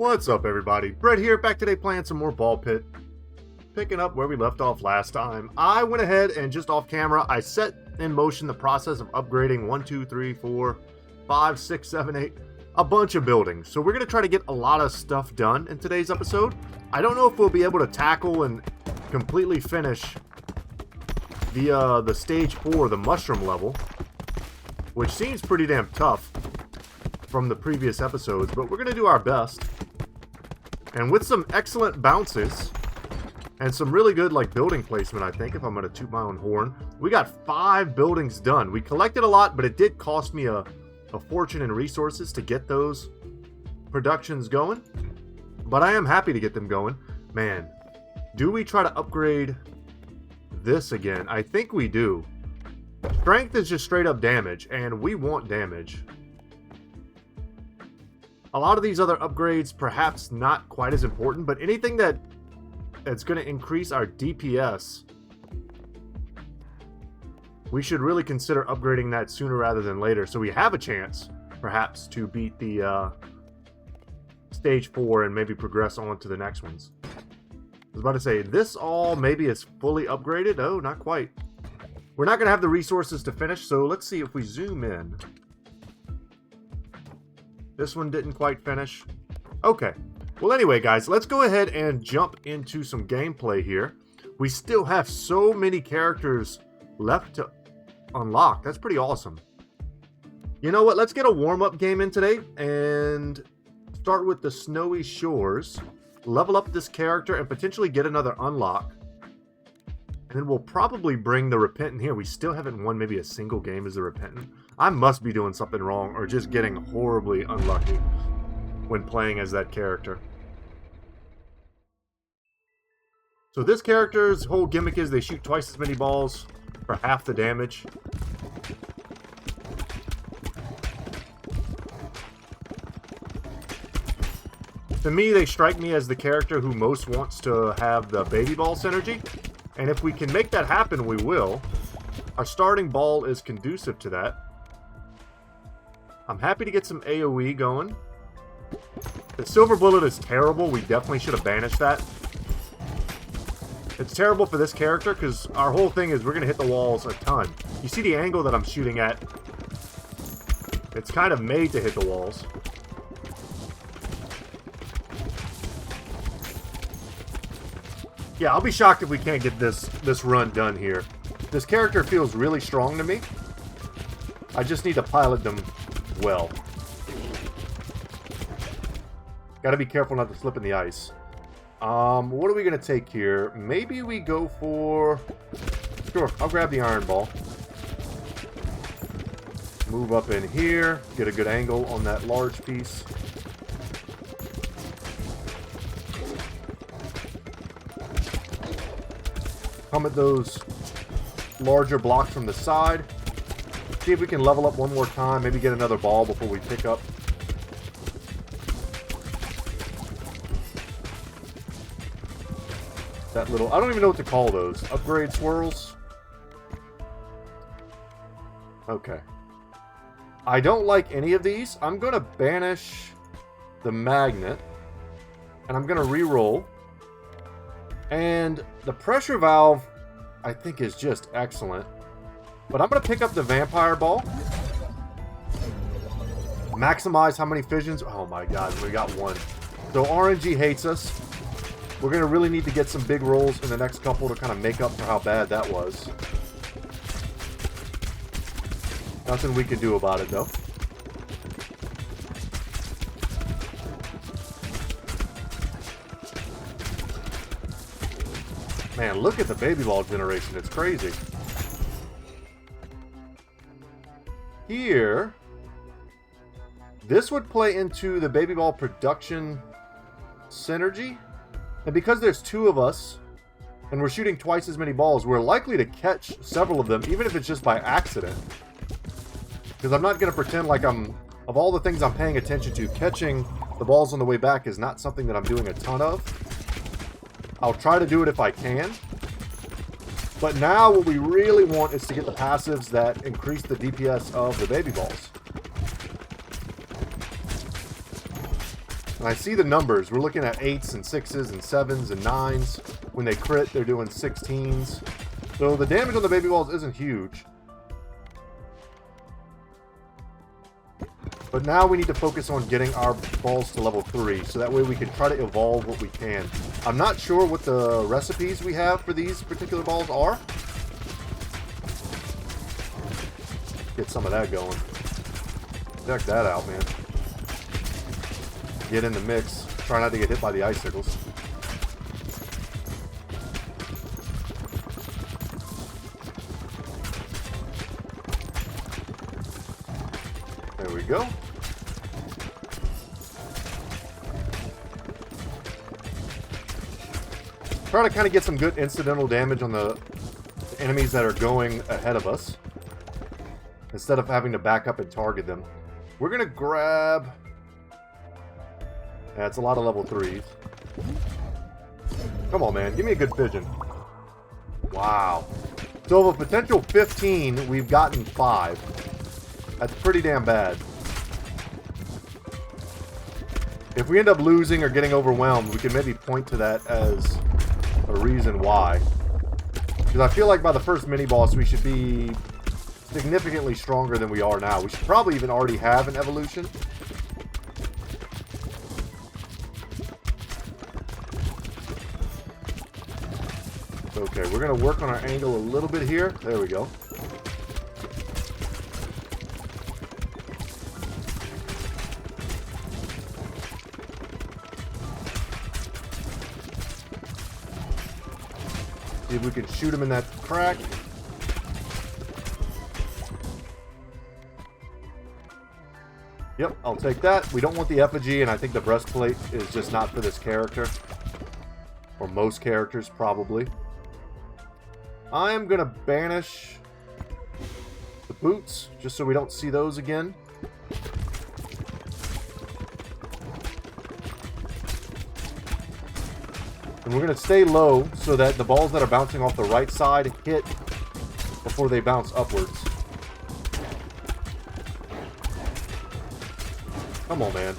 What's up, everybody? Brett here, back today playing some more Ball Pit. Picking up where we left off last time. I went ahead and just off camera, I set in motion the process of upgrading 1, 2, 3, 4, 5, 6, 7, 8, a bunch of buildings. So we're going to try to get a lot of stuff done in today's episode. I don't know if we'll be able to tackle and completely finish the stage 4, the mushroom level, which seems pretty damn tough from the previous episodes, but we're going to do our best. And with some excellent bounces and some really good building placement, I think, if I'm going to toot my own horn, we got 5 buildings done. We collected a lot, but it did cost me a fortune in resources to get those productions going. But I am happy to get them going. Man, do we try to upgrade this again? I think we do. Strength is just straight up damage, and we want damage. A lot of these other upgrades, perhaps not quite as important, but anything that's going to increase our DPS, we should really consider upgrading that sooner rather than later, so we have a chance, perhaps, to beat the stage 4 and maybe progress on to the next ones. I was about to say, this all maybe is fully upgraded. Oh, not quite. We're not going to have the resources to finish, so let's see if we zoom in. This one didn't quite finish. Okay. Well, anyway, guys, let's go ahead and jump into some gameplay here. We still have so many characters left to unlock. That's pretty awesome. You know what? Let's get a warm-up game in today and start with the Snowy Shores. Level up this character and potentially get another unlock. And then we'll probably bring the Repentant here. We still haven't won maybe a single game as the Repentant. I must be doing something wrong or just getting horribly unlucky when playing as that character. So this character's whole gimmick is they shoot twice as many balls for half the damage. To me, they strike me as the character who most wants to have the baby ball synergy. And if we can make that happen, we will. Our starting ball is conducive to that. I'm happy to get some AoE going. The Silver Bullet is terrible. We definitely should have banished that. It's terrible for this character because our whole thing is we're going to hit the walls a ton. You see the angle that I'm shooting at? It's kind of made to hit the walls. Yeah, I'll be shocked if we can't get this run done here. This character feels really strong to me. I just need to pilot them well. Gotta be careful not to slip in the ice. What are we gonna take here? Maybe we go for... Sure, I'll grab the iron ball. Move up in here. Get a good angle on that large piece. Come at those larger blocks from the side. See if we can level up one more time. Maybe get another ball before we pick up. That little... I don't even know what to call those. Upgrade swirls? Okay. I don't like any of these. I'm going to banish the magnet. And I'm going to re-roll. And the pressure valve, I think, is just excellent. But I'm going to pick up the vampire ball. Maximize how many fissions. Oh my god, we got one. So RNG hates us. We're going to really need to get some big rolls in the next couple to kind of make up for how bad that was. Nothing we can do about it, though. Man, look at the baby ball generation. It's crazy. Here, this would play into the baby ball production synergy. And because there's 2 of us, and we're shooting twice as many balls, we're likely to catch several of them, even if it's just by accident. Because I'm not going to pretend like of all the things I'm paying attention to, catching the balls on the way back is not something that I'm doing a ton of. I'll try to do it if I can. But now what we really want is to get the passives that increase the DPS of the baby balls. And I see the numbers. We're looking at 8s and 6s and 7s and 9s. When they crit, they're doing 16s. So the damage on the baby balls isn't huge. But now we need to focus on getting our balls to level 3, so that way we can try to evolve what we can. I'm not sure what the recipes we have for these particular balls are. Get some of that going. Check that out, man. Get in the mix. Try not to get hit by the icicles. There we go. Try to kind of get some good incidental damage on the enemies that are going ahead of us, instead of having to back up and target them. We're going to grab... That's a lot of level 3s. Come on, man. Give me a good pigeon. Wow. So of a potential 15, we've gotten 5. That's pretty damn bad. If we end up losing or getting overwhelmed, we can maybe point to that as a reason why. Because I feel like by the first mini-boss, we should be significantly stronger than we are now. We should probably even already have an evolution. Okay, we're going to work on our angle a little bit here. There we go. See if we can shoot him in that crack. Yep, I'll take that. We don't want the effigy, and I think the breastplate is just not for this character. Or most characters, probably. I am going to banish the boots, just so we don't see those again. And we're going to stay low so that the balls that are bouncing off the right side hit before they bounce upwards. Come on, man.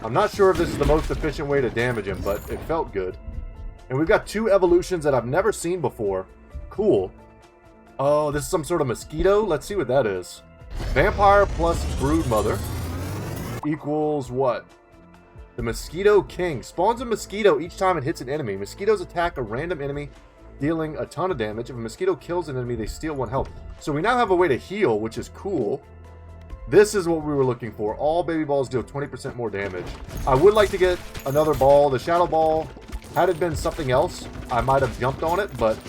I'm not sure if this is the most efficient way to damage him, but it felt good. And we've got 2 evolutions that I've never seen before. Cool. Oh, this is some sort of mosquito? Let's see what that is. Vampire plus Broodmother equals what? The Mosquito King. Spawns a mosquito each time it hits an enemy. Mosquitoes attack a random enemy, dealing a ton of damage. If a mosquito kills an enemy, they steal 1 health. So we now have a way to heal, which is cool. This is what we were looking for. All baby balls deal 20% more damage. I would like to get another ball. The Shadow Ball, had it been something else, I might have jumped on it, but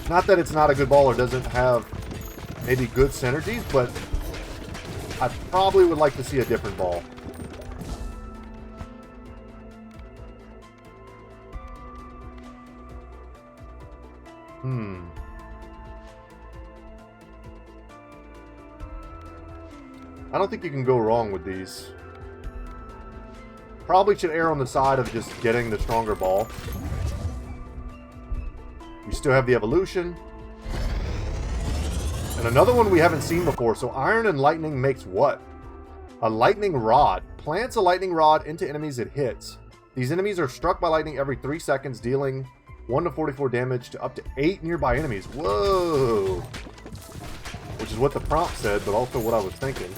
not that it's not a good ball or doesn't have maybe good synergies, but I probably would like to see a different ball. I don't think you can go wrong with these. Probably should err on the side of just getting the stronger ball. We still have the evolution. And another one we haven't seen before. So iron and lightning makes what? A lightning rod. Plants a lightning rod into enemies it hits. These enemies are struck by lightning every 3 seconds, dealing 1 to 44 damage to up to 8 nearby enemies. Whoa! Which is what the prompt said, but also what I was thinking.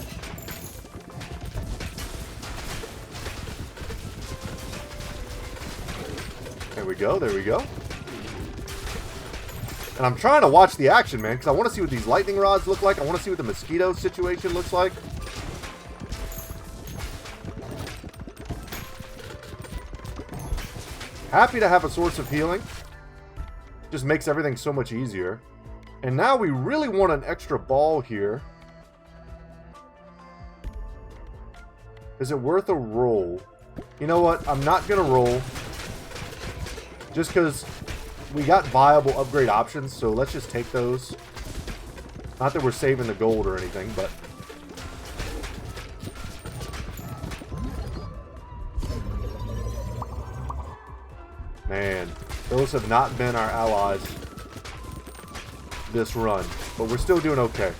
There we go, there we go. And I'm trying to watch the action, man, because I want to see what these lightning rods look like. I want to see what the mosquito situation looks like. Happy to have a source of healing. Just makes everything so much easier. And now we really want an extra ball here. Is it worth a roll? You know what? I'm not going to roll. Just because we got viable upgrade options, so let's just take those. Not that we're saving the gold or anything, but... Man, those have not been our allies this run, but we're still doing okay.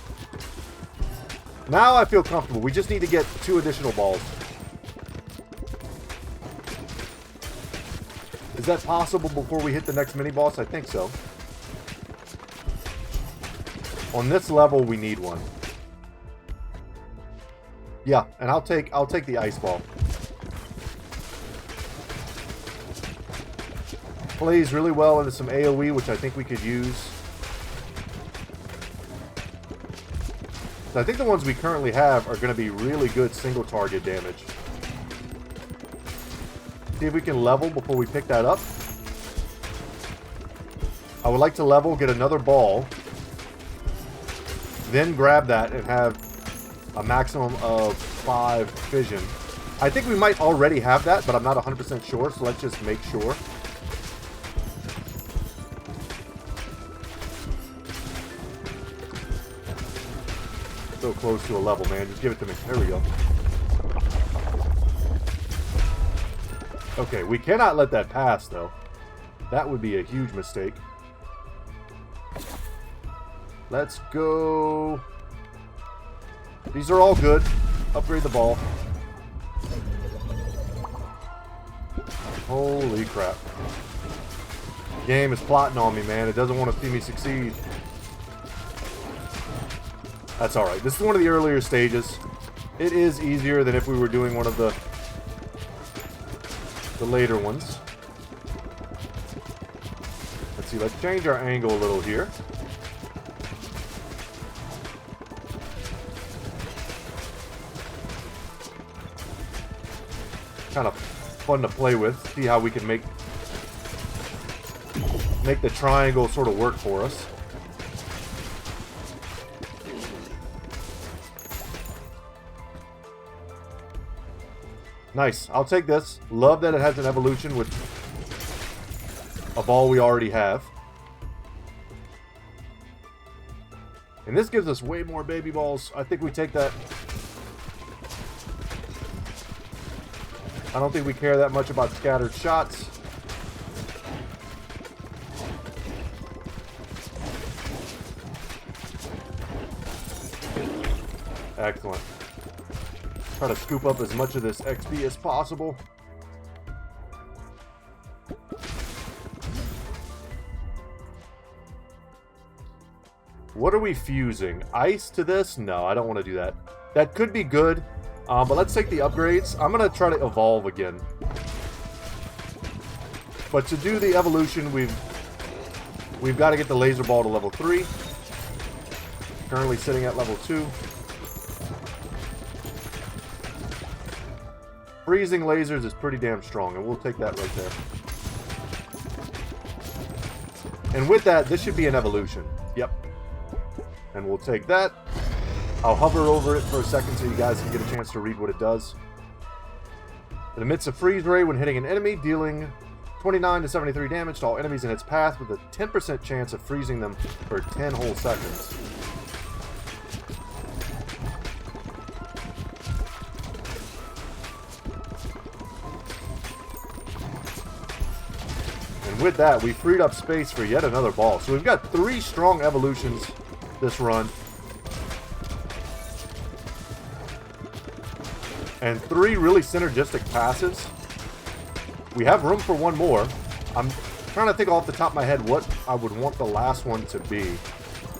Now I feel comfortable. We just need to get 2 additional balls. Is that possible before we hit the next mini-boss? I think so. On this level, we need one. Yeah, and I'll take the ice ball. Plays really well into some AoE, which I think we could use. So I think the ones we currently have are going to be really good single target damage. See if we can level before we pick that up. I would like to level, get another ball, then grab that and have a maximum of 5 fission. I think we might already have that, but I'm not 100% sure, so let's just make sure. So close to a level, man. Just give it to me. There we go. Okay, we cannot let that pass, though. That would be a huge mistake. Let's go. These are all good. Upgrade the ball. Holy crap. The game is plotting on me, man. It doesn't want to see me succeed. That's alright. This is one of the earlier stages. It is easier than if we were doing one of the later ones. Let's see. Let's change our angle a little here. Kind of fun to play with. See how we can make the triangle sort of work for us. Nice. I'll take this. Love that it has an evolution with a ball we already have. And this gives us way more baby balls. I think we take that. I don't think we care that much about scattered shots. Excellent. Try to scoop up as much of this XP as possible. What are we fusing? Ice to this? No, I don't want to do that. That could be good, but let's take the upgrades. I'm going to try to evolve again. But to do the evolution, we've got to get the laser ball to level 3. Currently sitting at level 2. Freezing lasers is pretty damn strong, and we'll take that right there. And with that, this should be an evolution. Yep. And we'll take that. I'll hover over it for a second so you guys can get a chance to read what it does. It emits a freeze ray when hitting an enemy, dealing 29 to 73 damage to all enemies in its path with a 10% chance of freezing them for 10 whole seconds. And with that, we freed up space for yet another ball. So we've got 3 strong evolutions this run. And 3 really synergistic passes. We have room for one more. I'm trying to think off the top of my head what I would want the last one to be.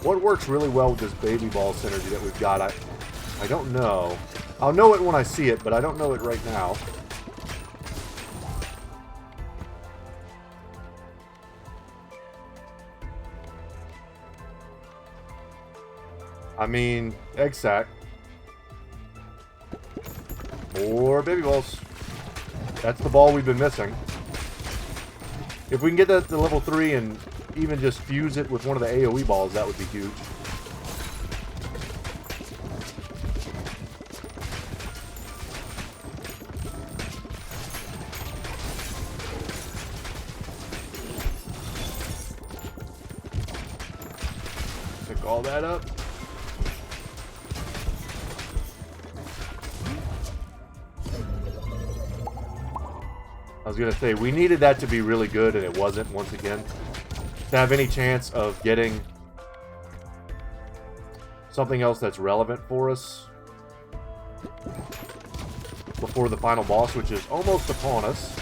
What works really well with this baby ball synergy that we've got? I don't know. I'll know it when I see it, but I don't know it right now. I mean, egg sack. More baby balls. That's the ball we've been missing. If we can get that to level 3 and even just fuse it with one of the AoE balls, that would be huge. Pick all that up. I was going to say, we needed that to be really good, and it wasn't, once again. To have any chance of getting something else that's relevant for us. before the final boss, which is almost upon us.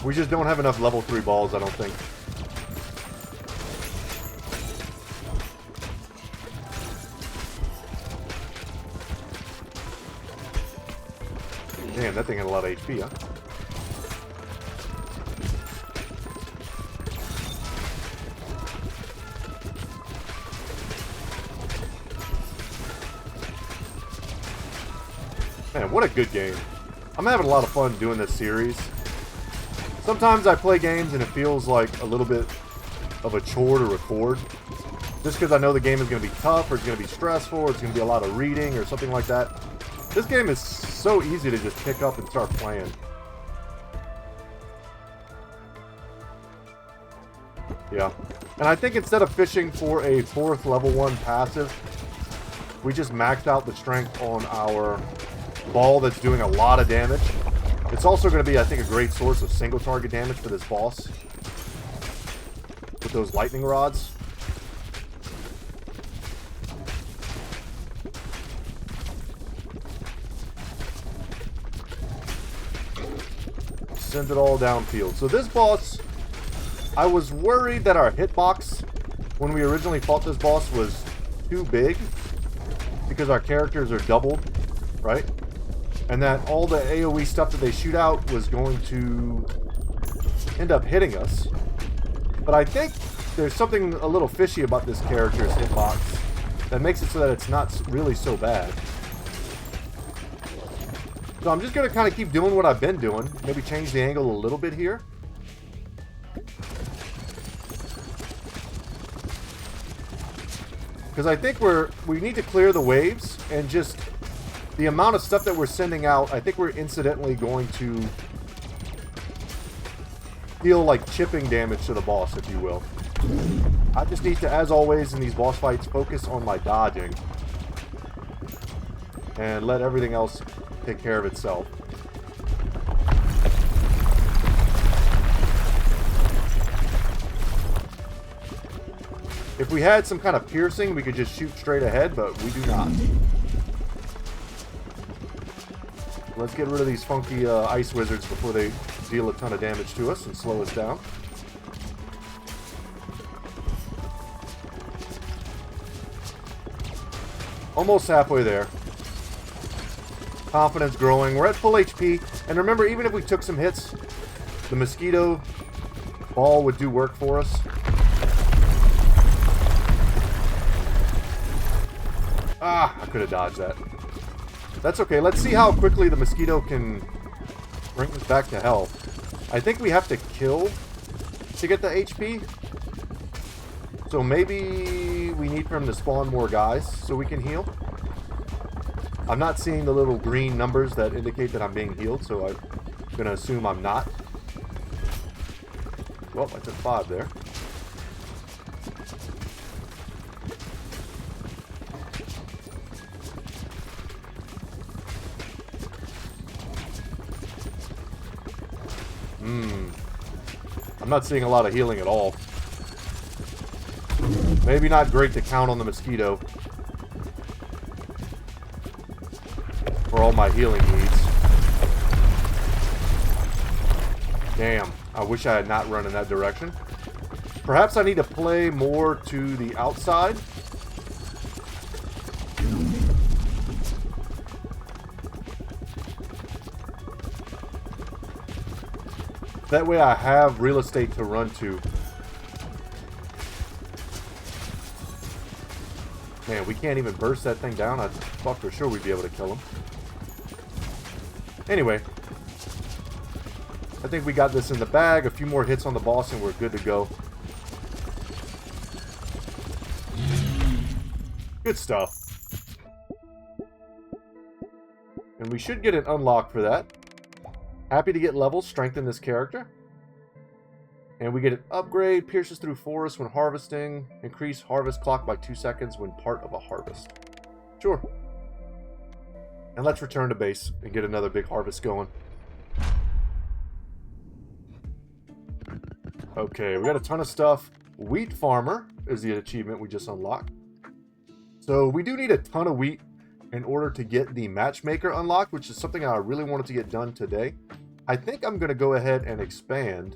We just don't have enough level 3 balls, I don't think. Damn, that thing had a lot of HP, huh? Man, what a good game. I'm having a lot of fun doing this series. Sometimes I play games and it feels like a little bit of a chore to record. Just because I know the game is going to be tough, or it's going to be stressful, or it's going to be a lot of reading, or something like that. This game is so easy to just pick up and start playing. Yeah. And I think instead of fishing for a 4th level 1 passive, we just maxed out the strength on our ball that's doing a lot of damage. It's also going to be, I think, a great source of single target damage for this boss. With those lightning rods. Send it all downfield. So this boss, I was worried that our hitbox, when we originally fought this boss, was too big. Because our characters are doubled, right? And that all the AoE stuff that they shoot out was going to end up hitting us. But I think there's something a little fishy about this character's hitbox that makes it so that it's not really so bad. So I'm just going to kind of keep doing what I've been doing. Maybe change the angle a little bit here. Because I think we need to clear the waves and just... the amount of stuff that we're sending out, I think we're incidentally going to deal like chipping damage to the boss, if you will. I just need to, as always in these boss fights, focus on my dodging. And let everything else take care of itself. If we had some kind of piercing, we could just shoot straight ahead, but we do not. Let's get rid of these funky ice wizards before they deal a ton of damage to us and slow us down. Almost halfway there. Confidence growing. We're at full HP. And remember, even if we took some hits, the mosquito ball would do work for us. Ah, I could have dodged that. That's okay. Let's see how quickly the mosquito can bring us back to health. I think we have to kill to get the HP. So maybe we need for him to spawn more guys so we can heal. I'm not seeing the little green numbers that indicate that I'm being healed, so I'm going to assume I'm not. Well, I took 5 there. I'm not seeing a lot of healing at all. Maybe not great to count on the mosquito for all my healing needs. Damn, I wish I had not run in that direction. Perhaps I need to play more to the outside. That way I have real estate to run to. Man, we can't even burst that thing down. I thought for sure we'd be able to kill him. Anyway. I think we got this in the bag. A few more hits on the boss and we're good to go. Good stuff. And we should get an unlock for that. Happy to get levels, strengthen this character. And we get an upgrade, pierces through forest when harvesting, increase harvest clock by 2 seconds when part of a harvest. Sure. And let's return to base and get another big harvest going. Okay, we got a ton of stuff. Wheat Farmer is the achievement we just unlocked. So we do need a ton of wheat in order to get the matchmaker unlocked, which is something I really wanted to get done today. I think I'm going to go ahead and expand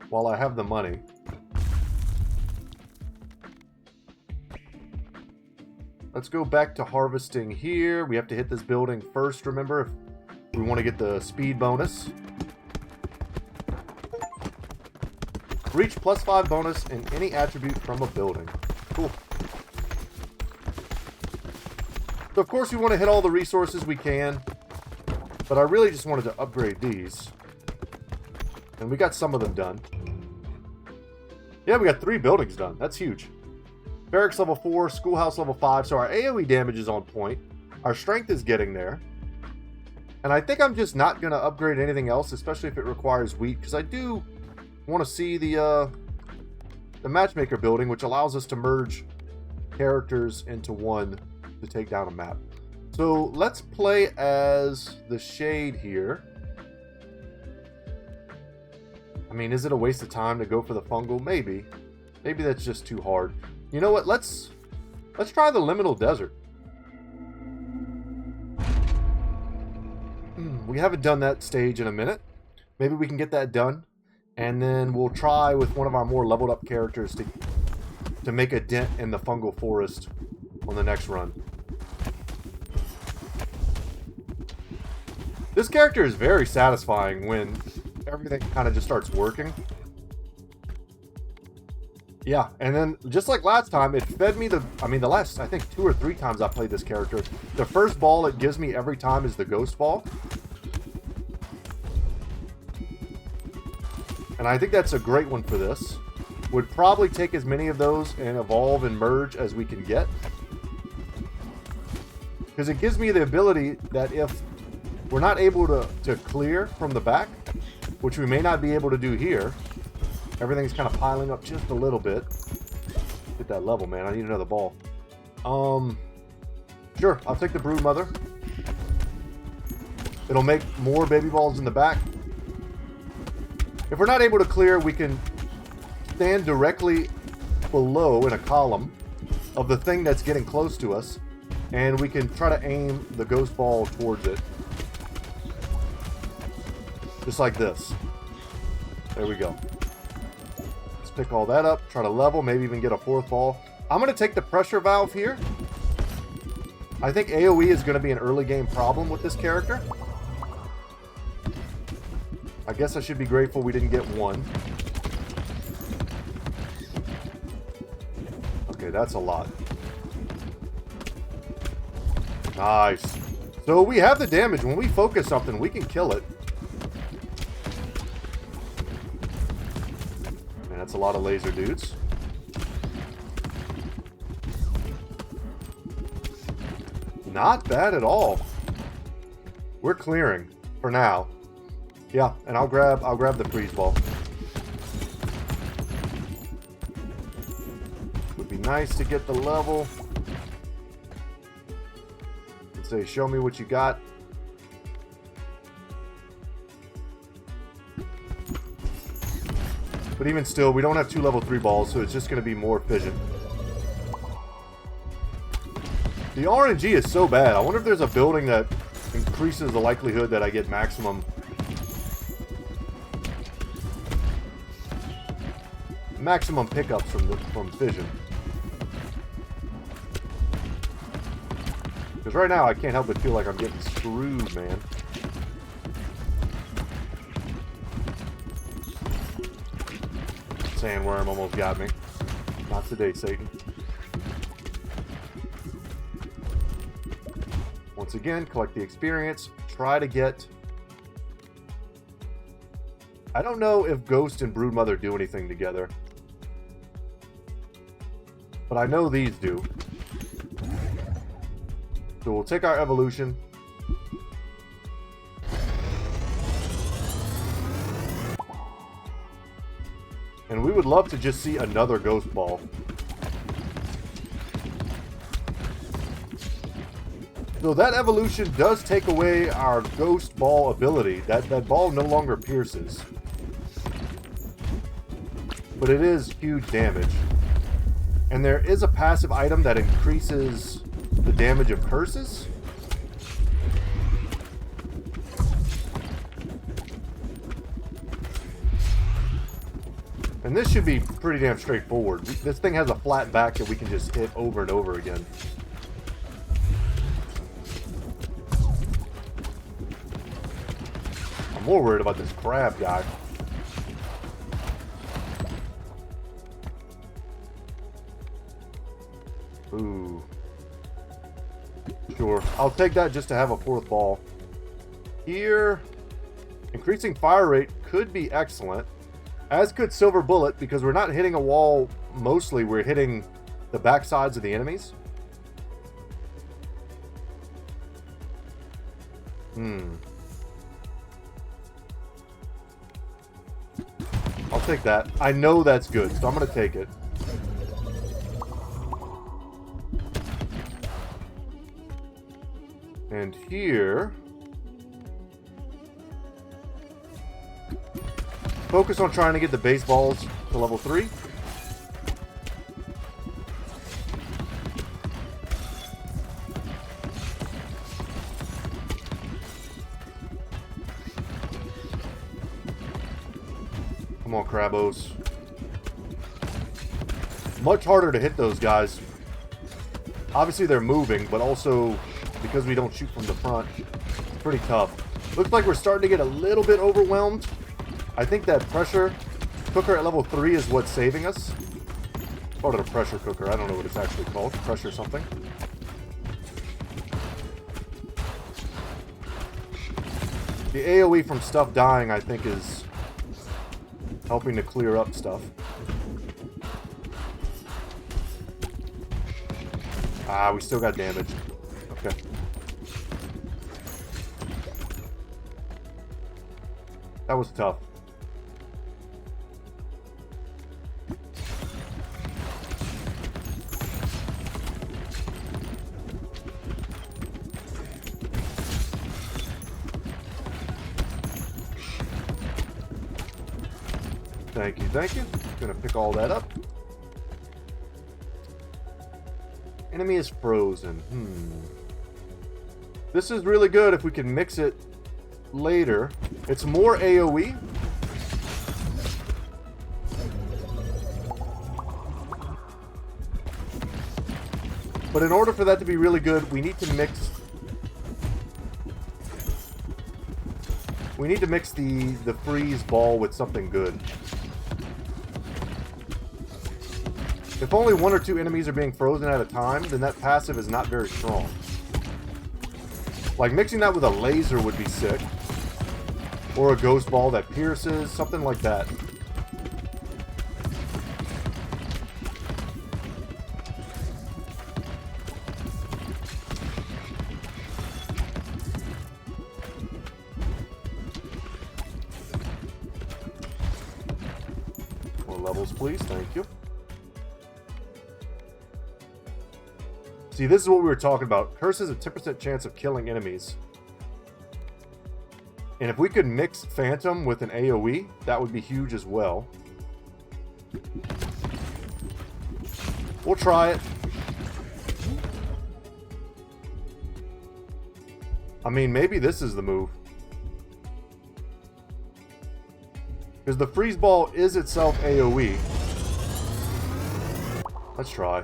while I have the money. Let's go back to harvesting here. We have to hit this building first, remember, if we want to get the speed bonus. Reach +5 bonus in any attribute from a building. Cool. So of course we want to hit all the resources we can, but I really just wanted to upgrade these. And we got some of them done. Yeah, we got 3 buildings done. That's huge. Barracks level 4, schoolhouse level 5, so our AoE damage is on point. Our strength is getting there. And I think I'm just not going to upgrade anything else, especially if it requires wheat, because I do want to see the matchmaker building, which allows us to merge characters into one to take down a map. So let's play as the Shade here. I mean, is it a waste of time to go for the fungal? Maybe. Maybe that's just too hard. You know what? Let's try the liminal desert. We haven't done that stage in a minute. Maybe we can get that done. And then we'll try with one of our more leveled up characters to make a dent in the fungal forest on the next run. This character is very satisfying when everything kind of just starts working. Yeah, and then just like last time, it fed me the last, I think 2 or 3 times I played this character, the first ball it gives me every time is the ghost ball. And I think that's a great one for this. Would probably take as many of those and evolve and merge as we can get. Because it gives me the ability that if we're not able to clear from the back, which we may not be able to do here, everything's kind of piling up just a little bit. Get that level, man. I need another ball. Sure, I'll take the brood mother. It'll make more baby balls in the back. If we're not able to clear, we can stand directly below in a column of the thing that's getting close to us, and we can try to aim the ghost ball towards it. Just like this. There we go. Let's pick all that up, try to level, maybe even get a 4th ball. I'm going to take the pressure valve here. I think AoE is going to be an early game problem with this character. I guess I should be grateful we didn't get 1. Okay, that's a lot. Nice. So we have the damage. When we focus something, we can kill it. Man, that's a lot of laser dudes. Not bad at all. We're clearing for now. Yeah, and I'll grab the freeze ball. Would be nice to get the level. And say, show me what you got. But even still, we don't have 2 level 3 balls, so it's just going to be more fission. The RNG is so bad. I wonder if there's a building that increases the likelihood that I get maximum pickups from fission. Because right now I can't help but feel like I'm getting screwed, man. Sandworm almost got me. Not today, Satan. Once again, collect the experience. Try to get... I don't know if Ghost and Broodmother do anything together. But I know these do. So we'll take our evolution. And we would love to just see another ghost ball. So that evolution does take away our ghost ball ability. That ball no longer pierces. But it is huge damage. And there is a passive item that increases the damage of curses. And this should be pretty damn straightforward. This thing has a flat back that we can just hit over and over again. I'm more worried about this crab guy. Ooh. Sure. I'll take that just to have a fourth ball. Here, increasing fire rate could be excellent. As could Silver Bullet, because we're not hitting a wall mostly, we're hitting the backsides of the enemies. I'll take that. I know that's good, so I'm going to take it. And here... focus on trying to get the baseballs to level 3. Come on, Crabos. Much harder to hit those guys. Obviously they're moving, but also because we don't shoot from the front, it's pretty tough. Looks like we're starting to get a little bit overwhelmed. I think that pressure cooker at level 3 is what's saving us. I called it a pressure cooker. I don't know what it's actually called. Pressure something. The AoE from stuff dying, I think, is helping to clear up stuff. Ah, we still got damage. Okay. That was tough. Thank you, thank you. Gonna pick all that up. Enemy is frozen. This is really good if we can mix it later. It's more AoE. But in order for that to be really good, we need to mix... the freeze ball with something good. If only 1 or 2 enemies are being frozen at a time, then that passive is not very strong. Like, mixing that with a laser would be sick. Or a ghost ball that pierces, something like that. More levels, please. Thank you. See, this is what we were talking about. Curse has a 10% chance of killing enemies. And if we could mix Phantom with an AoE, that would be huge as well. We'll try it. I mean, maybe this is the move. Because the freeze ball is itself AoE. Let's try.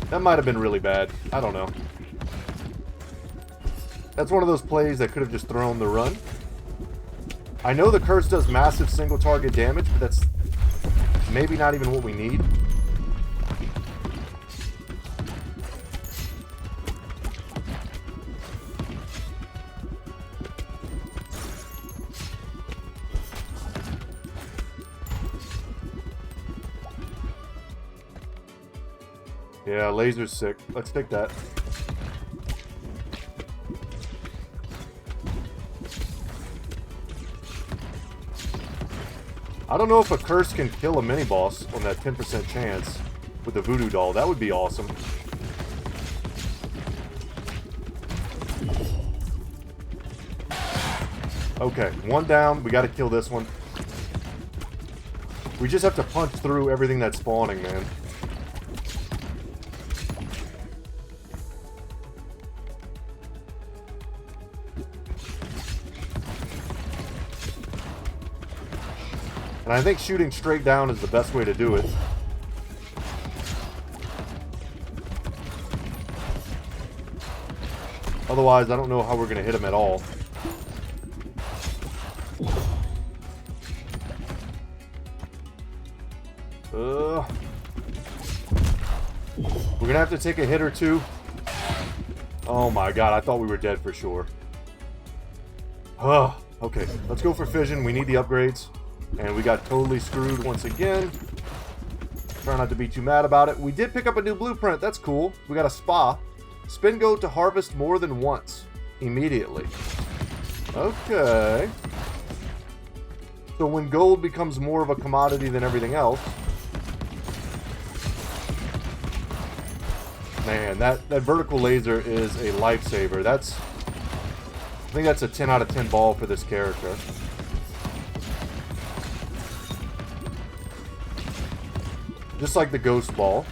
That might have been really bad. I don't know. That's one of those plays that could have just thrown the run. I know the curse does massive single target damage, but that's maybe not even what we need. Yeah, laser's sick. Let's take that. I don't know if a curse can kill a mini-boss on that 10% chance with the voodoo doll. That would be awesome. Okay, one down. We got to kill this one. We just have to punch through everything that's spawning, man. And I think shooting straight down is the best way to do it. Otherwise, I don't know how we're going to hit him at all. We're going to have to take a hit or two. Oh my god, I thought we were dead for sure. Okay, let's go for fission. We need the upgrades. And we got totally screwed once again. Try not to be too mad about it. We did pick up a new blueprint. That's cool. We got a spa. Spin goat to harvest more than once. Immediately. Okay. So when gold becomes more of a commodity than everything else. Man, that vertical laser is a lifesaver. I think that's a 10 out of 10 ball for this character. Just like the ghost ball.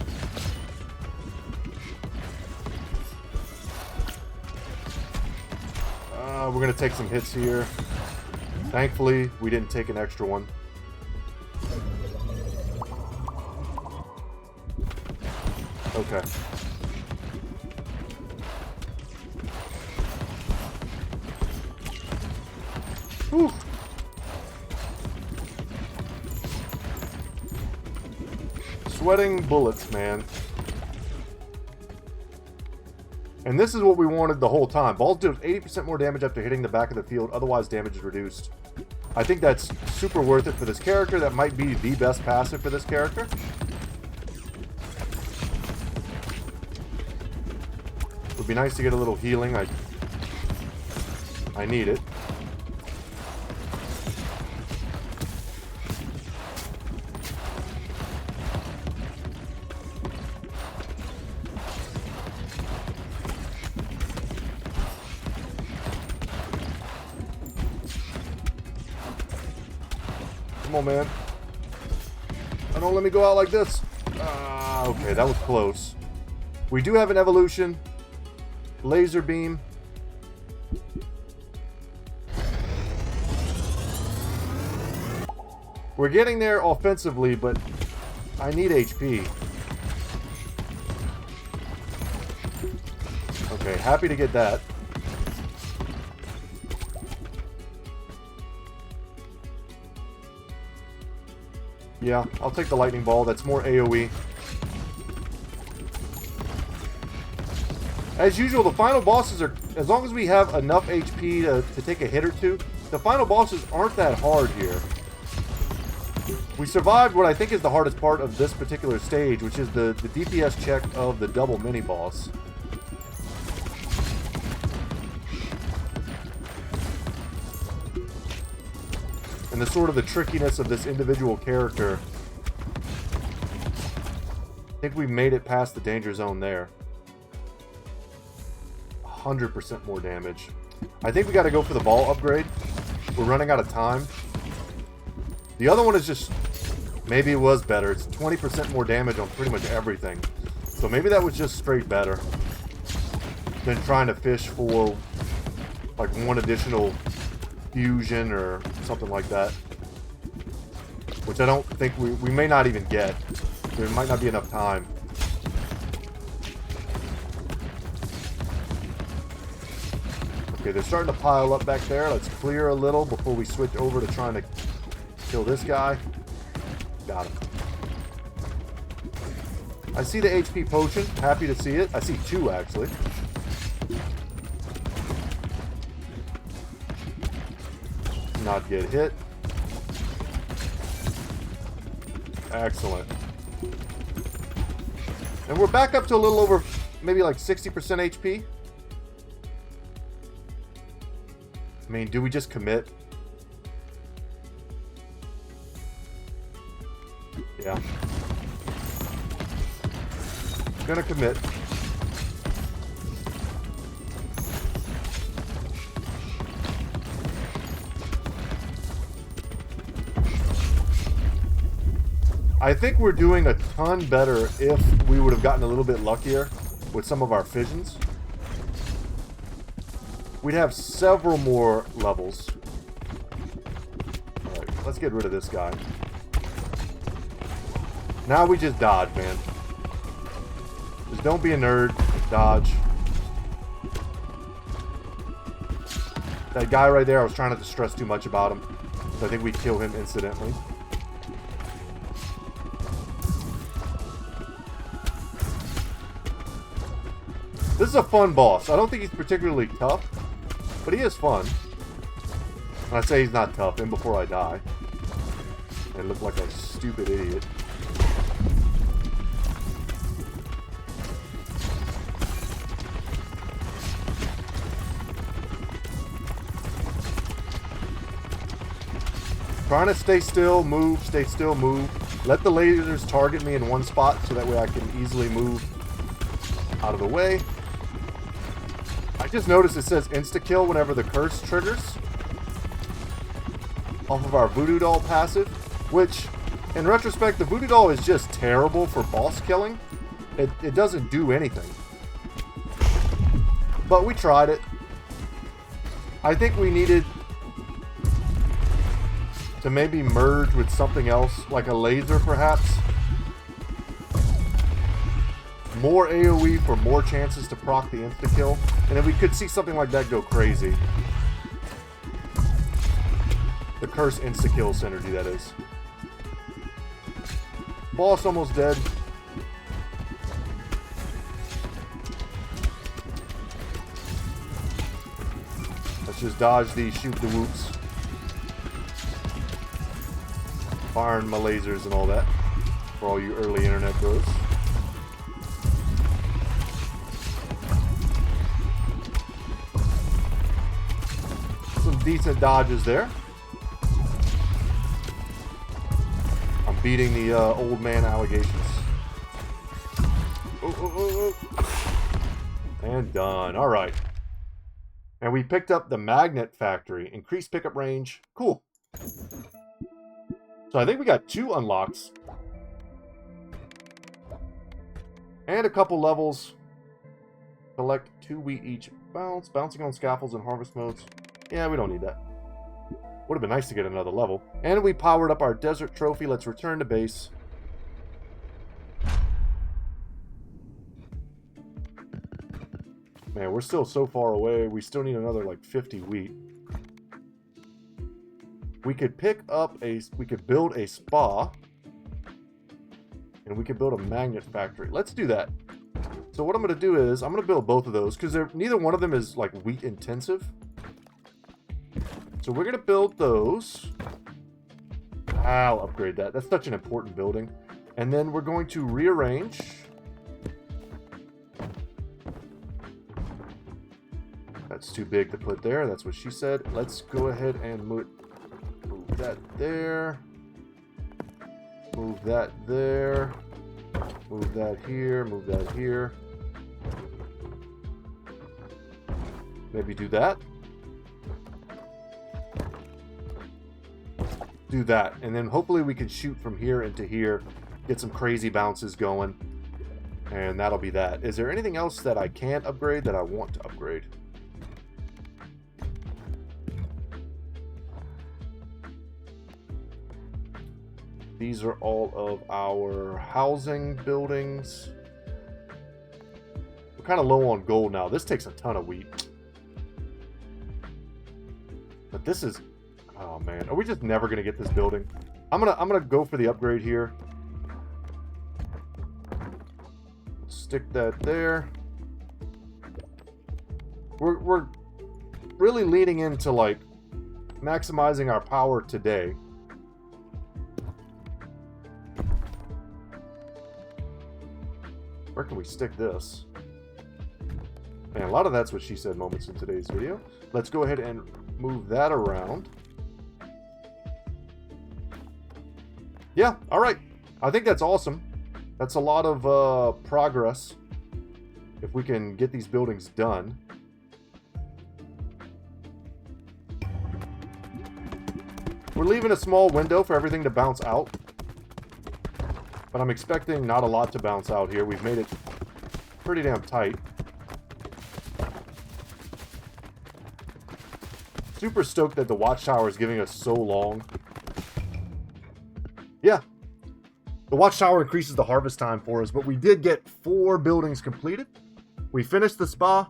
We're going to take some hits here. Thankfully, we didn't take an extra one. Okay. Whew. Sweating bullets, man. And this is what we wanted the whole time. Balls do 80% more damage after hitting the back of the field, otherwise damage is reduced. I think that's super worth it for this character. That might be the best passive for this character. It would be nice to get a little healing. I need it. Come on, man. Don't let me go out like this. Okay, that was close. We do have an evolution. Laser beam. We're getting there offensively, but I need HP. Okay, happy to get that. Yeah, I'll take the lightning ball. That's more AoE. As usual, the final bosses are, as long as we have enough HP to take a hit or two, the final bosses aren't that hard here. We survived what I think is the hardest part of this particular stage, which is the DPS check of the double mini-boss. And the sort of the trickiness of this individual character. I think we made it past the danger zone there. 100% more damage. I think we got to go for the ball upgrade. We're running out of time. The other one is just... maybe it was better. It's 20% more damage on pretty much everything. So maybe that was just straight better than trying to fish for like one additional fusion or something like that, which I don't think we may not even get. There might not be enough time. Okay, they're starting to pile up back there. Let's clear a little before we switch over to trying to kill this guy. Got him. I see the HP potion. Happy to see it. I see two, actually. Not get hit. Excellent. And we're back up to a little over, maybe like 60% HP. I mean, do we just commit? Yeah. Gonna commit. I think we're doing a ton better if we would have gotten a little bit luckier with some of our fissions. We'd have several more levels. Alright, let's get rid of this guy. Now we just dodge, man. Just don't be a nerd. Dodge. That guy right there, I was trying not to stress too much about him. So I think we kill him incidentally. This is a fun boss. I don't think he's particularly tough, but he is fun. And I say he's not tough, and before I die. And look like a stupid idiot. Trying to stay still, move, stay still, move. Let the lasers target me in one spot so that way I can easily move out of the way. I just noticed it says insta-kill whenever the curse triggers. Off of our voodoo doll passive. Which, in retrospect, the voodoo doll is just terrible for boss killing. It doesn't do anything. But we tried it. I think we needed to maybe merge with something else, like a laser perhaps. More AoE for more chances to proc the insta-kill. And then we could see something like that go crazy. The curse insta-kill synergy, that is. Boss almost dead. Let's just dodge these shoot the whoops. Firing my lasers and all that. For all you early internet bros. Some decent dodges there. I'm beating the old man allegations. And done. Alright. And we picked up the magnet factory. Increased pickup range. Cool. So I think we got 2 unlocks. And a couple levels. Collect 2 wheat each. Bounce. Bouncing on scaffolds and harvest modes. Yeah, we don't need that. Would have been nice to get another level. And we powered up our desert trophy. Let's return to base. Man, we're still so far away. We still need another like 50 wheat. We could pick up we could build a spa. And we could build a magnet factory. Let's do that. So what I'm going to do is, I'm going to build both of those. Because neither one of them is like wheat intensive. So we're going to build those. I'll upgrade that. That's such an important building. And then we're going to rearrange. That's too big to put there. That's what she said. Let's go ahead and move that there. Move that there. Move that here. Move that here. Maybe do that. Do that. And then hopefully we can shoot from here into here. Get some crazy bounces going. And that'll be that. Is there anything else that I can't upgrade that I want to upgrade? These are all of our housing buildings. We're kind of low on gold now. This takes a ton of wheat. But this is... Oh man, are we just never gonna get this building? I'm gonna go for the upgrade here. Stick that there. We're really leaning into like maximizing our power today. Where can we stick this? Man, a lot of that's what she said moments in today's video. Let's go ahead and move that around. Yeah, alright. I think that's awesome. That's a lot of progress if we can get these buildings done. We're leaving a small window for everything to bounce out. But I'm expecting not a lot to bounce out here. We've made it pretty damn tight. Super stoked that the watchtower is giving us so long. Yeah. The watchtower increases the harvest time for us, but we did get 4 buildings completed. We finished the spa.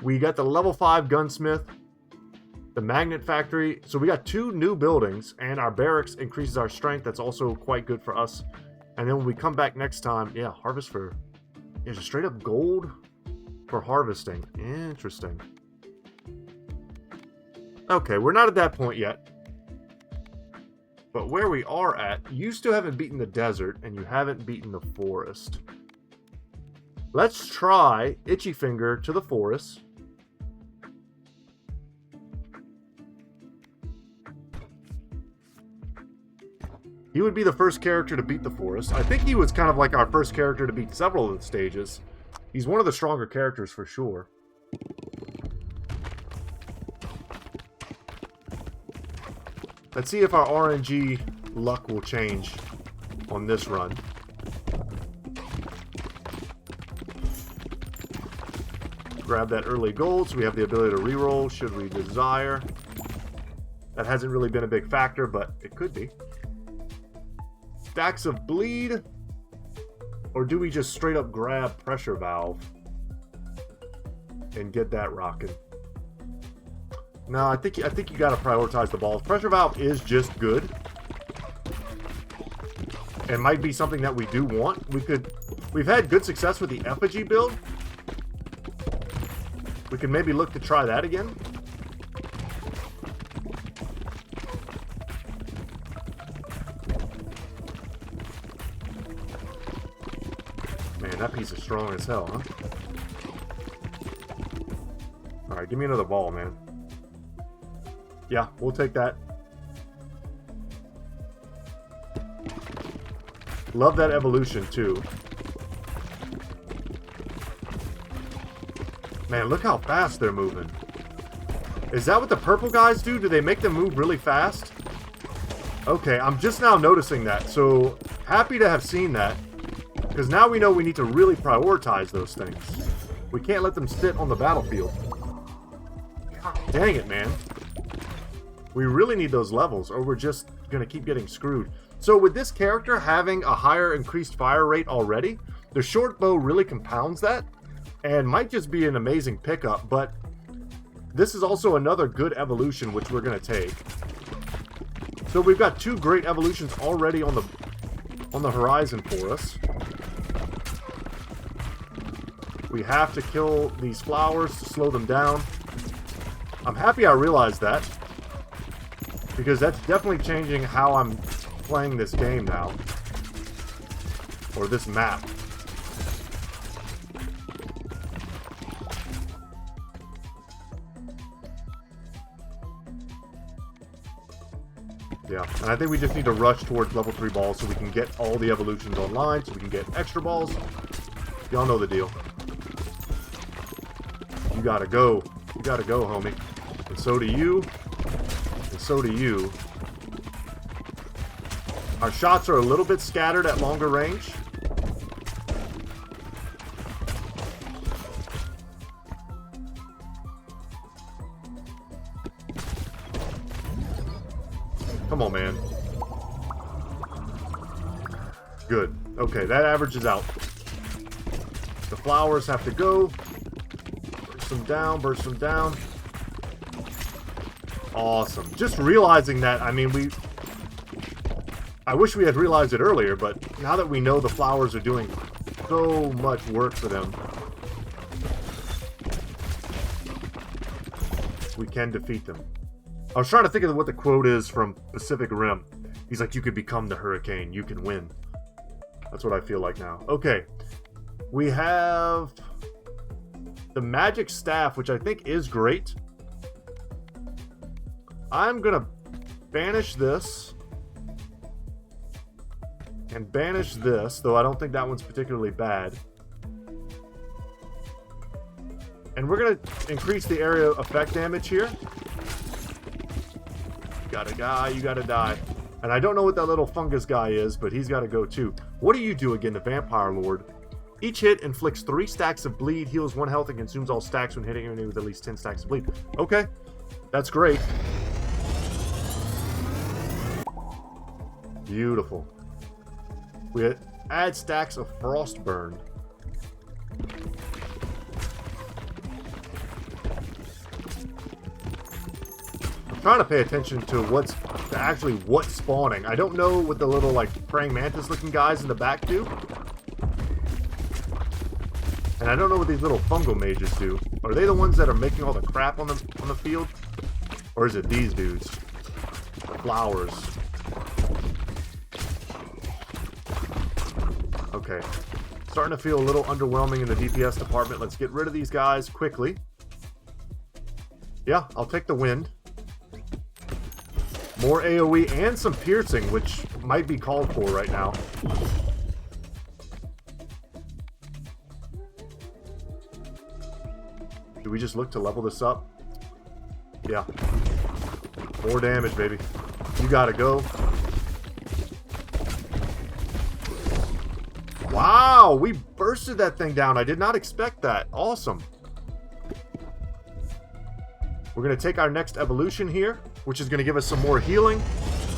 We got the level 5 gunsmith. The magnet factory. So we got 2 new buildings, and our barracks increases our strength. That's also quite good for us. And then when we come back next time, yeah, harvest for... Is it straight up gold for harvesting? Interesting. Okay, we're not at that point yet. But where we are at, you still haven't beaten the desert, and you haven't beaten the forest. Let's try Itchy Finger to the forest. He would be the first character to beat the forest. I think he was kind of like our first character to beat several of the stages. He's one of the stronger characters for sure. Let's see if our RNG luck will change on this run. Grab that early gold so we have the ability to reroll should we desire. That hasn't really been a big factor, but it could be. Stacks of bleed, or do we just straight up grab pressure valve and get that rocking? No, I think you got to prioritize the balls. Pressure valve is just good. It might be something that we do want. We've had good success with the effigy build. We can maybe look to try that again. Man, that piece is strong as hell, huh? Alright, give me another ball, man. Yeah, we'll take that. Love that evolution, too. Man, look how fast they're moving. Is that what the purple guys do? Do they make them move really fast? Okay, I'm just now noticing that. So, happy to have seen that. Because now we know we need to really prioritize those things. We can't let them sit on the battlefield. God dang it, man. We really need those levels, or we're just going to keep getting screwed. So with this character having a higher increased fire rate already, the short bow really compounds that, and might just be an amazing pickup, but this is also another good evolution which we're going to take. So we've got 2 great evolutions already on the horizon for us. We have to kill these flowers to slow them down. I'm happy I realized that, because that's definitely changing how I'm playing this game now. Or this map. Yeah, and I think we just need to rush towards level 3 balls so we can get all the evolutions online, so we can get extra balls. Y'all know the deal. You gotta go. You gotta go, homie. And so do you. And so do you. Our shots are a little bit scattered at longer range. Come on, man. Good. Okay, that averages out. The flowers have to go. Burst them down, burst them down. Awesome. Just realizing that, I mean, I wish we had realized it earlier, but now that we know the flowers are doing so much work for them, we can defeat them. I was trying to think of what the quote is from Pacific Rim. He's like, you could become the hurricane, you can win. That's what I feel like now. Okay. We have the magic staff, which I think is great. I'm gonna banish this. And banish this, though I don't think that one's particularly bad. And we're gonna increase the area effect damage here. You gotta die, you gotta die. And I don't know what that little fungus guy is, but he's got to go too. What do you do again, the Vampire Lord? Each hit inflicts 3 stacks of bleed, heals 1 health, and consumes all stacks when hitting enemy with at least 10 stacks of bleed. Okay, that's great. Beautiful. We add stacks of Frostburn. I'm trying to pay attention to what's spawning. I don't know what the little like praying mantis looking guys in the back do. And I don't know what these little fungal mages do. Are they the ones that are making all the crap on the field? Or is it these dudes? The flowers. Okay. Starting to feel a little underwhelming in the DPS department. Let's get rid of these guys quickly. Yeah, I'll take the wind. More AoE and some piercing, which might be called for right now. Do we just look to level this up? Yeah. More damage, baby. You gotta go. Wow, we bursted that thing down. I did not expect that. Awesome. We're going to take our next evolution here, which is going to give us some more healing,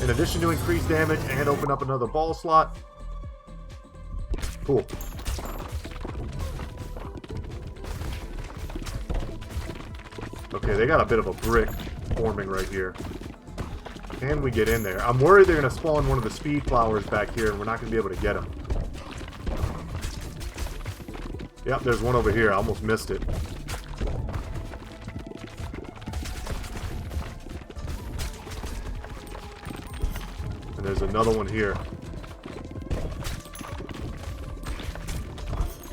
in addition to increased damage, and open up another ball slot. Cool. Okay, they got a bit of a brick forming right here. Can we get in there? I'm worried they're going to spawn one of the speed flowers back here, and we're not going to be able to get them. Yep, there's one over here. I almost missed it. And there's another one here.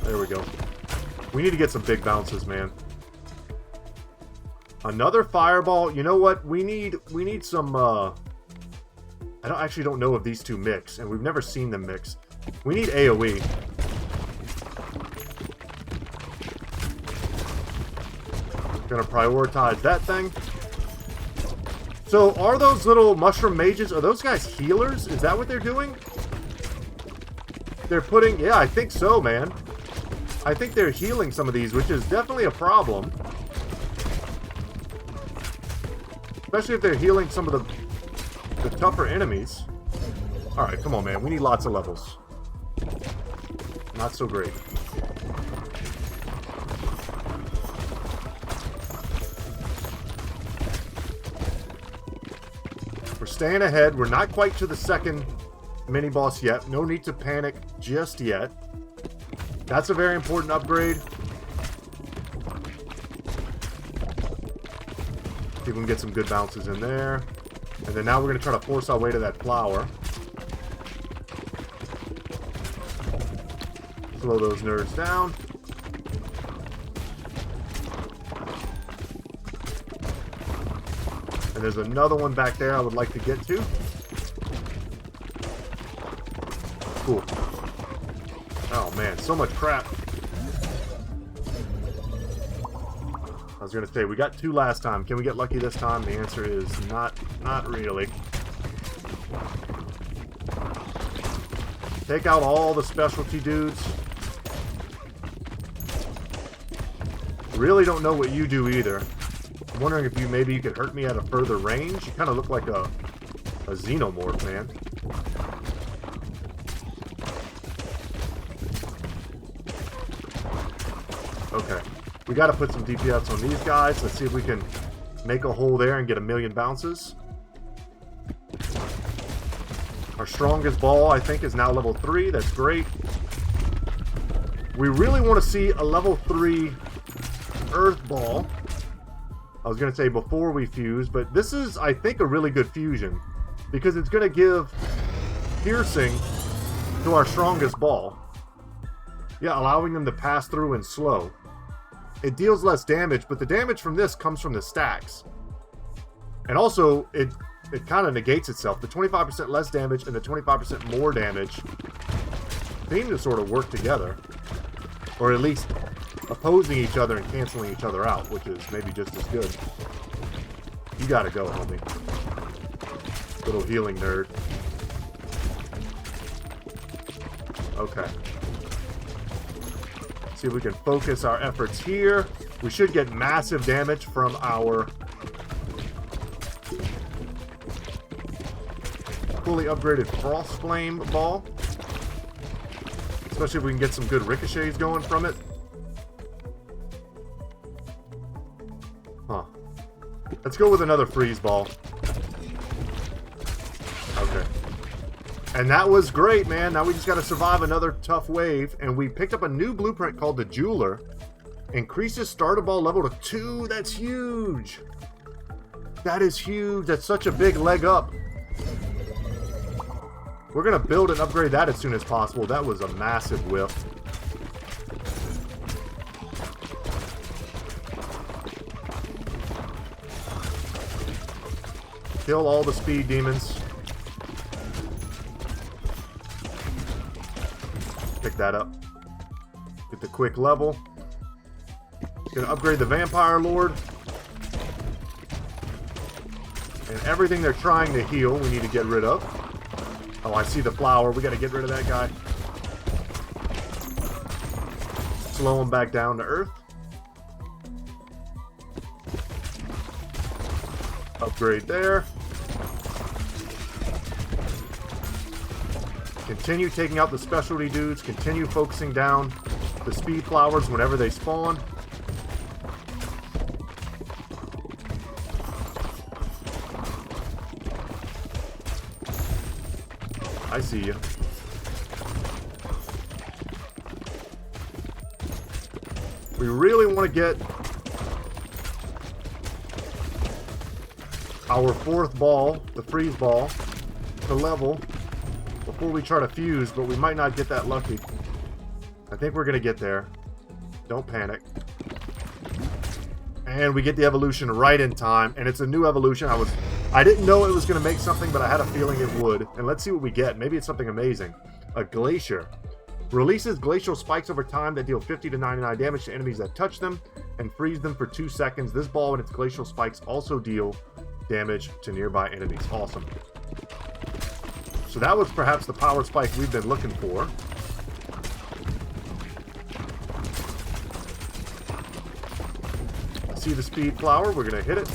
There we go. We need to get some big bounces, man. Another fireball. You know what? We need some I actually don't know if these two mix, and we've never seen them mix. We need AoE. Gonna prioritize that thing. So are those little mushroom mages, are those guys healers? Is that what they're doing? They're putting, yeah, I think so, man. I think they're healing some of these, which is definitely a problem. Especially if they're healing some of the tougher enemies. Alright, come on, man. We need lots of levels. Not so great. We're staying ahead. We're not quite to the second mini-boss yet. No need to panic just yet. That's a very important upgrade. See if we can get some good bounces in there. And then now we're going to try to force our way to that flower. Slow those nerds down. And there's another one back there I would like to get to. Cool. Oh man, so much crap. I was going to say, we got 2 last time. Can we get lucky this time? The answer is not really. Take out all the specialty dudes. Really don't know what you do either. I'm wondering if maybe you could hurt me at a further range. You kind of look like a xenomorph, man. Okay. We got to put some DPS on these guys. Let's see if we can make a hole there and get 1,000,000 bounces. Our strongest ball, I think, is now level 3. That's great. We really want to see a level 3 earth ball. I was going to say before we fuse, but this is, I think, a really good fusion. Because it's going to give piercing to our strongest ball. Yeah, allowing them to pass through and slow. It deals less damage, but the damage from this comes from the stacks. And also, it kind of negates itself. The 25% less damage and the 25% more damage seem to sort of work together. Or at least opposing each other and canceling each other out, which is maybe just as good. You gotta go, homie. Little healing nerd. Okay. See if we can focus our efforts here. We should get massive damage from our fully upgraded Frost Flame ball. Especially if we can get some good ricochets going from it. Huh. Let's go with another freeze ball. Okay. And that was great, man. Now we just got to survive another tough wave. And we picked up a new blueprint called the Jeweler. Increases starter ball level to 2. That's huge. That is huge. That's such a big leg up. We're going to build and upgrade that as soon as possible. That was a massive whiff. Kill all the speed demons. Pick that up. Get the quick level. Gonna upgrade the Vampire Lord. And everything they're trying to heal, we need to get rid of. Oh, I see the flower. We gotta get rid of that guy. Slow him back down to earth. Upgrade there. Continue taking out the specialty dudes. Continue focusing down the speed flowers whenever they spawn. I see you. We really want to get our 4th ball, the freeze ball, to level before we try to fuse, but we might not get that lucky. I think we're going to get there. Don't panic. And we get the evolution right in time, and it's a new evolution. I didn't know it was going to make something, but I had a feeling it would. And let's see what we get. Maybe it's something amazing. A Glacier. Releases glacial spikes over time that deal 50 to 99 damage to enemies that touch them and freeze them for 2 seconds. This ball and its glacial spikes also deal damage to nearby enemies. Awesome. So that was perhaps the power spike we've been looking for. I see the speed flower. We're going to hit it.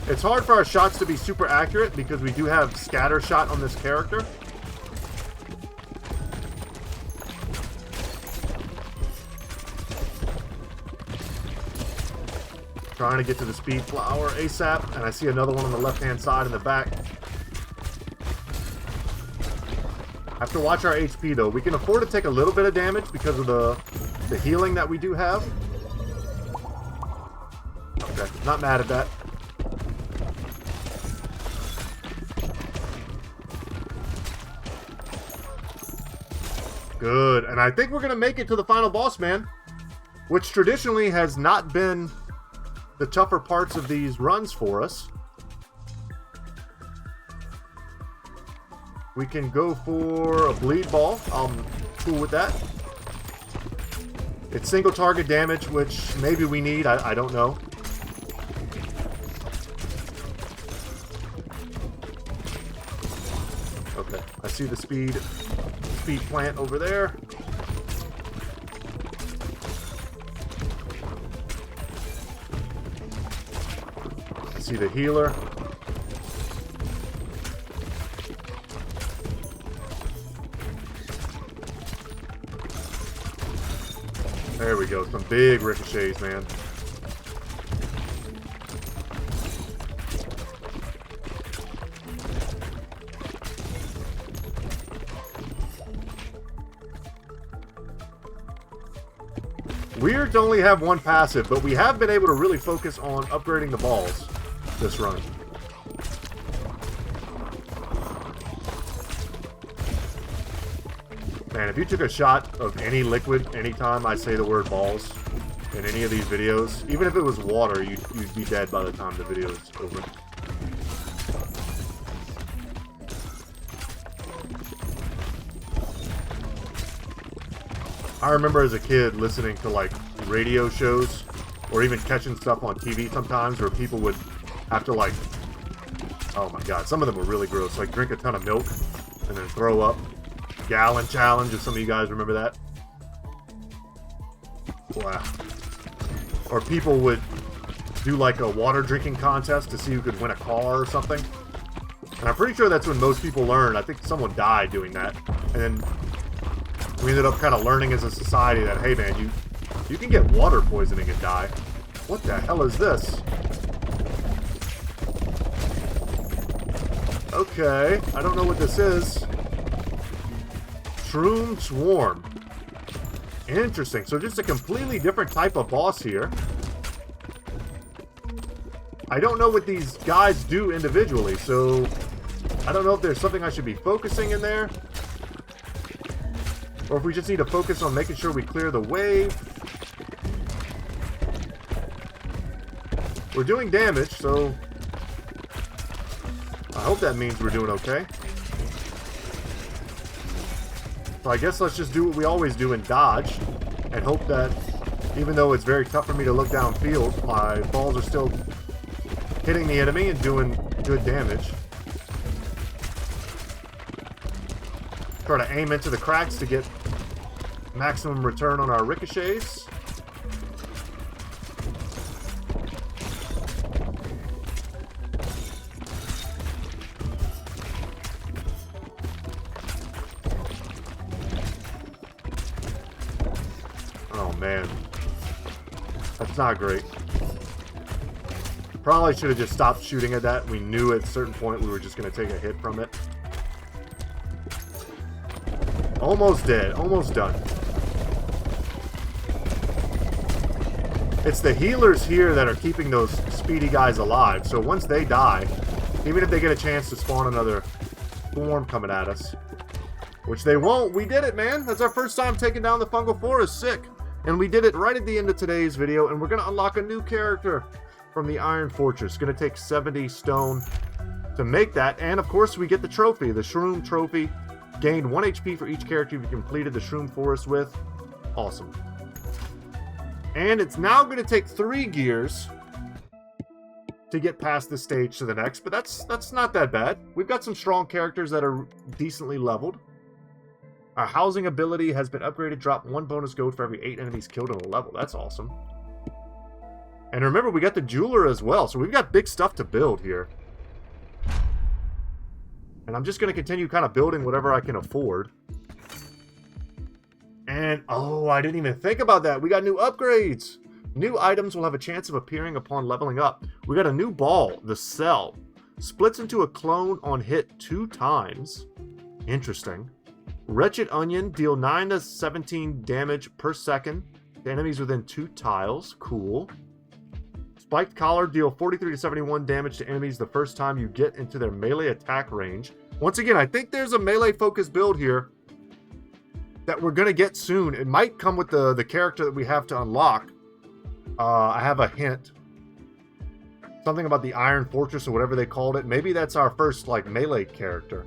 It's hard for our shots to be super accurate because we do have scatter shot on this character. Trying to get to the speed flower ASAP, and I see another one on the left-hand side in the back. Have to watch our HP though. We can afford to take a little bit of damage because of the healing that we do have. Okay, not mad at that. Good, and I think we're going to make it to the final boss, man. Which traditionally has not been the tougher parts of these runs for us. We can go for a bleed ball. I'm cool with that. It's single target damage, which maybe we need. I don't know. Okay, I see the speed plant over there. I see the healer. There we go. Some big ricochets, man. Weird to only have one passive, but we have been able to really focus on upgrading the balls this run. Man, if you took a shot of any liquid anytime I say the word balls in any of these videos, even if it was water, you'd be dead by the time the video is over. I remember as a kid listening to like radio shows or even catching stuff on TV sometimes where people would have to like Oh my god, some of them were really gross. Like drink a ton of milk and then throw up. Gallon challenge, if some of you guys remember that. Wow. Or people would do like a water drinking contest to see who could win a car or something. And I'm pretty sure that's when most people learned. I think someone died doing that. And then we ended up kind of learning as a society that, hey man, you can get water poisoning and die. What the hell is this? Okay, I don't know what this is. Shroom Swarm. Interesting. So just a completely different type of boss here. I don't know what these guys do individually, so I don't know if there's something I should be focusing in there. Or if we just need to focus on making sure we clear the wave. We're doing damage, so I hope that means we're doing okay. So I guess let's just do what we always do and dodge. And hope that, even though it's very tough for me to look downfield, my balls are still hitting the enemy and doing good damage. Try to aim into the cracks to get maximum return on our ricochets. Oh man, that's not great. Probably should have just stopped shooting at that. We knew at a certain point we were just going to take a hit from it. Almost dead. Almost done. It's the healers here that are keeping those speedy guys alive. So once they die, even if they get a chance to spawn another swarm coming at us, which they won't, we did it, man. That's our first time taking down the fungal forest. Sick. And we did it right at the end of today's video, and we're going to unlock a new character from the Iron Fortress. It's going to take 70 stone to make that, and of course we get the trophy, the Shroom Trophy. Gained 1 HP for each character you completed the Shroom Forest with. Awesome. And it's now going to take 3 gears to get past this stage to the next, but that's not that bad. We've got some strong characters that are decently leveled. Our housing ability has been upgraded. Drop 1 bonus gold for every 8 enemies killed in a level. That's awesome. And remember, we got the jeweler as well, so we've got big stuff to build here. And I'm just going to continue kind of building whatever I can afford. And, oh, I didn't even think about that. We got new upgrades. New items will have a chance of appearing upon leveling up. We got a new ball, the Cell. Splits into a clone on hit 2 times. Interesting. Wretched Onion, deal 9 to 17 damage per second to enemies within 2 tiles. Cool. Spiked Collar, deal 43 to 71 damage to enemies the first time you get into their melee attack range. Once again, I think there's a melee-focused build here that we're going to get soon. It might come with the character that we have to unlock. I have a hint. Something about the Iron Fortress or whatever they called it. Maybe that's our first, like, melee character.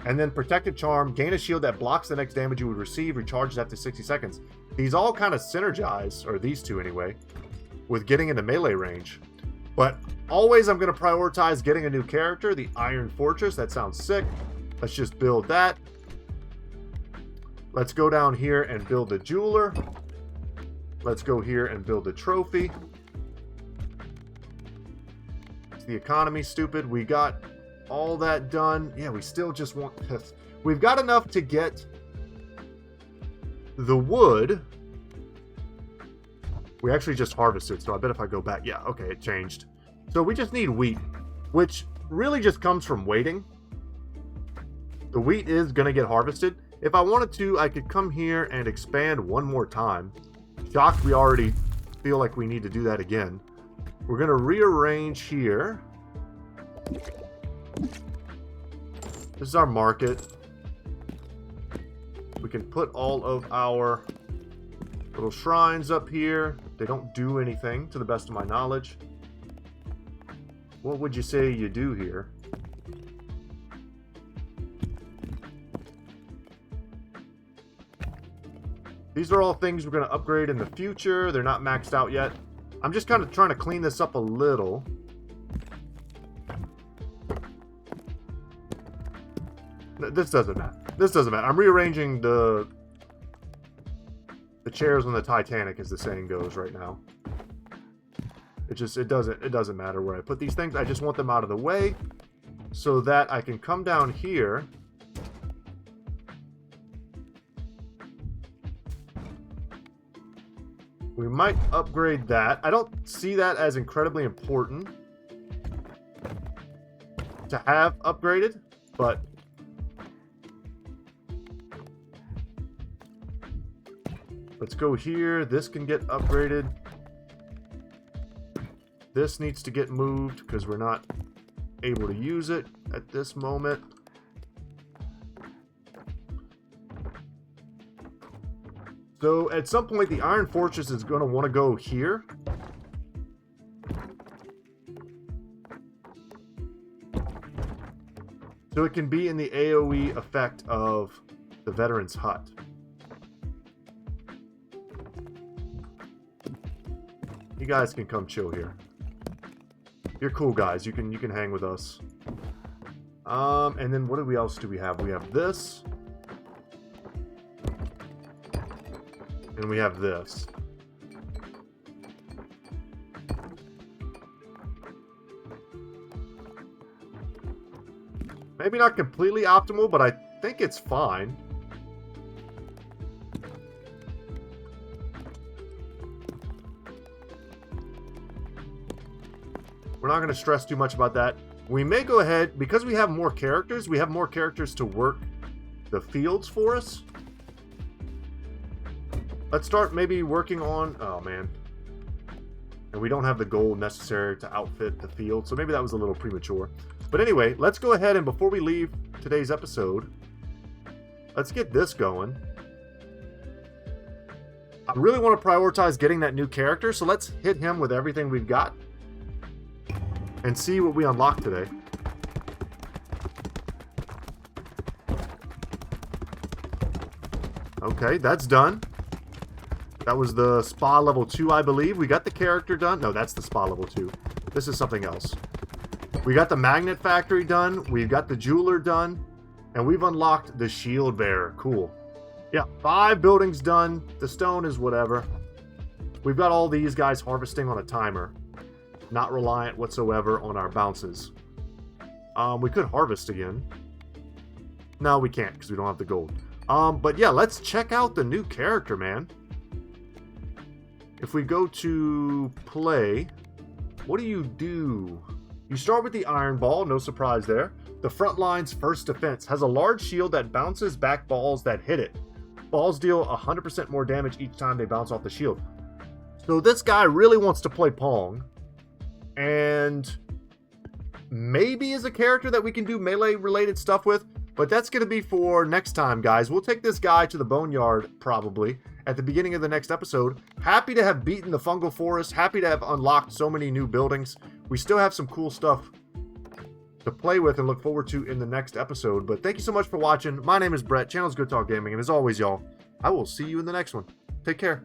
And then Protective Charm, gain a shield that blocks the next damage you would receive, recharges after 60 seconds. These all kind of synergize, or these two anyway, with getting into melee range. But always I'm going to prioritize getting a new character, the Iron Fortress. That sounds sick. Let's just build that. Let's go down here and build the jeweler. Let's go here and build the trophy. Is the economy stupid? We got all that done. Yeah, we still just want this. We've got enough to get the wood. We actually just harvested, so I bet if I go back... Yeah, okay, it changed. So we just need wheat, which really just comes from waiting. The wheat is going to get harvested. If I wanted to, I could come here and expand one more time. Shocked we already feel like we need to do that again. We're going to rearrange here. This is our market. We can put all of our little shrines up here. They don't do anything, to the best of my knowledge. What would you say you do here? These are all things we're going to upgrade in the future. They're not maxed out yet. I'm just kind of trying to clean this up a little. This doesn't matter. This doesn't matter. I'm rearranging the chairs on the Titanic, as the saying goes right now. It doesn't matter where I put these things. I just want them out of the way so that I can come down here. We might upgrade that. I don't see that as incredibly important to have upgraded, but let's go here. This can get upgraded. This needs to get moved because we're not able to use it at this moment. So at some point, the Iron Fortress is going to want to go here. So it can be in the AoE effect of the Veteran's Hut. You guys can come chill here. You're cool guys. You can hang with us. And then what else do we have? We have this. And we have this. Maybe not completely optimal, but I think it's fine. We're not going to stress too much about that. We may go ahead, because we have more characters to work the fields for us. Let's start maybe working on... Oh, man. And we don't have the gold necessary to outfit the field, so maybe that was a little premature. But anyway, let's go ahead and before we leave today's episode, let's get this going. I really want to prioritize getting that new character, so let's hit him with everything we've got and see what we unlock today. Okay, that's done. That was the spa level 2, I believe. We got the character done. No, that's the spa level 2. This is something else. We got the magnet factory done. We've got the jeweler done. And we've unlocked the shield bearer. Cool. Yeah, 5 buildings done. The stone is whatever. We've got all these guys harvesting on a timer. Not reliant whatsoever on our bounces. We could harvest again. No, we can't because we don't have the gold. But yeah, let's check out the new character, man. If we go to play, what do? You start with the Iron Ball, no surprise there. The front line's first defense has a large shield that bounces back balls that hit it. Balls deal 100% more damage each time they bounce off the shield. So this guy really wants to play Pong. And maybe is a character that we can do melee related stuff with. But that's going to be for next time, guys. We'll take this guy to the Boneyard, probably, at the beginning of the next episode. Happy to have beaten the Fungal Forest. Happy to have unlocked so many new buildings. We still have some cool stuff to play with and look forward to in the next episode. But thank you so much for watching. My name is Brett. Channel's Good Talk Gaming. And as always, y'all, I will see you in the next one. Take care.